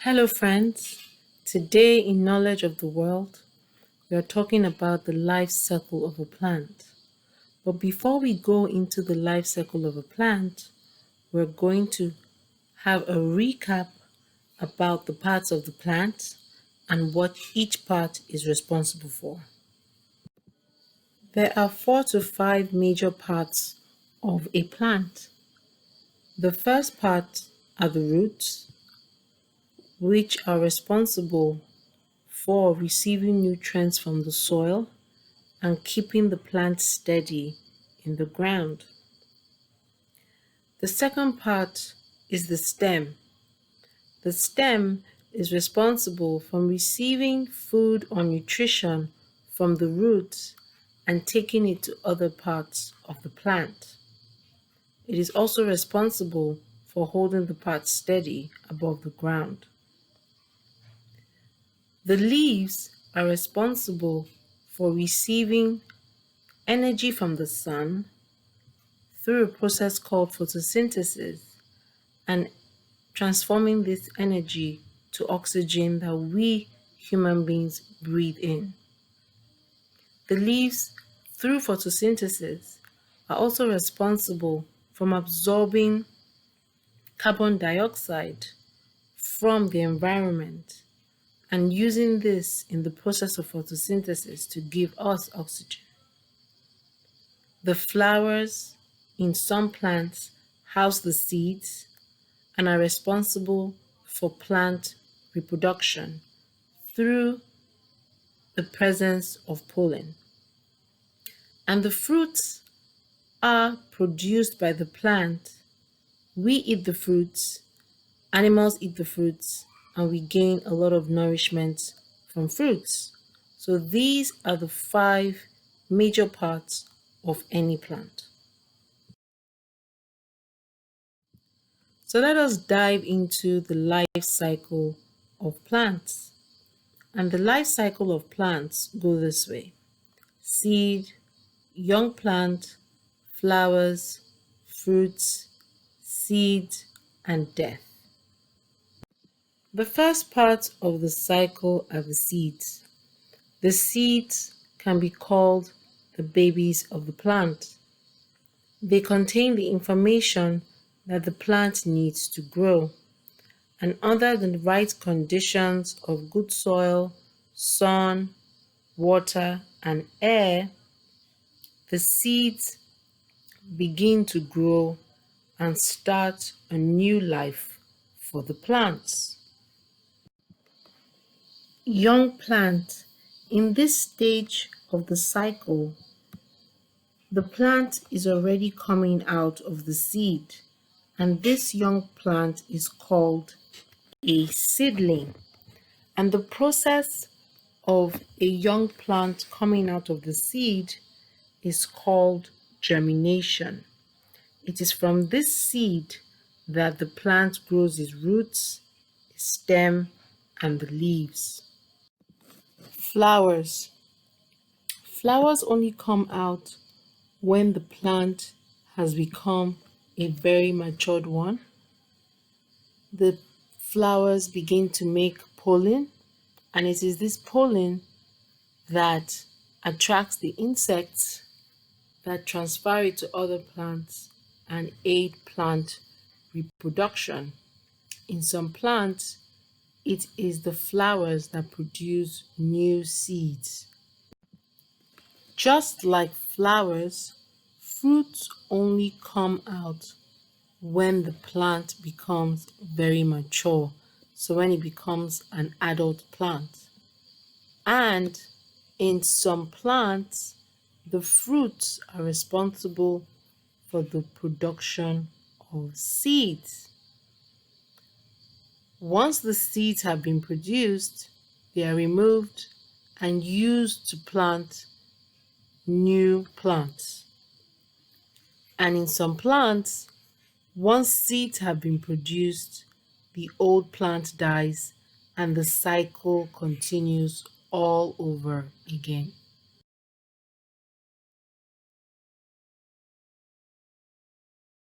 Hello, friends. Today, in Knowledge of the World, we are talking about the life cycle of a plant. But before we go into the life cycle of a plant, we're going to have a recap about the parts of the plant and what each part is responsible for. There are 4 to 5 major parts of a plant. The first part are the roots, which are responsible for receiving nutrients from the soil and keeping the plant steady in the ground. The second part is the stem. The stem is responsible for receiving food or nutrition from the roots and taking it to other parts of the plant. It is also responsible for holding the part steady above the ground. The leaves are responsible for receiving energy from the sun through a process called photosynthesis and transforming this energy to oxygen that we human beings breathe in. The leaves, through photosynthesis, are also responsible for absorbing carbon dioxide from the environment and using this in the process of photosynthesis to give us oxygen. The flowers in some plants house the seeds and are responsible for plant reproduction through the presence of pollen. And the fruits are produced by the plant. We eat the fruits, animals eat the fruits, and we gain a lot of nourishment from fruits. So these are the 5 major parts of any plant. So let us dive into the life cycle of plants. And the life cycle of plants go this way: seed, young plant, flowers, fruits, seeds, and death. The first part of the cycle are the seeds. The seeds can be called the babies of the plant. They contain the information that the plant needs to grow, and under the right conditions of good soil, sun, water, and air, the seeds begin to grow and start a new life for the plants. Young plant. In this stage of the cycle, the plant is already coming out of the seed, and this young plant is called a seedling. And the process of a young plant coming out of the seed is called germination. It is from this seed that the plant grows its roots, its stem, and the leaves. Flowers. Flowers only come out when the plant has become a very matured one. The flowers begin to make pollen, and it is this pollen that attracts the insects that transfer it to other plants and aid plant reproduction. In some plants, it is the flowers that produce new seeds. Just like flowers, fruits only come out when the plant becomes very mature, so when it becomes an adult plant. And in some plants, the fruits are responsible for the production of seeds. Once the seeds have been produced, they are removed and used to plant new plants. And in some plants, once seeds have been produced, the old plant dies and the cycle continues all over again.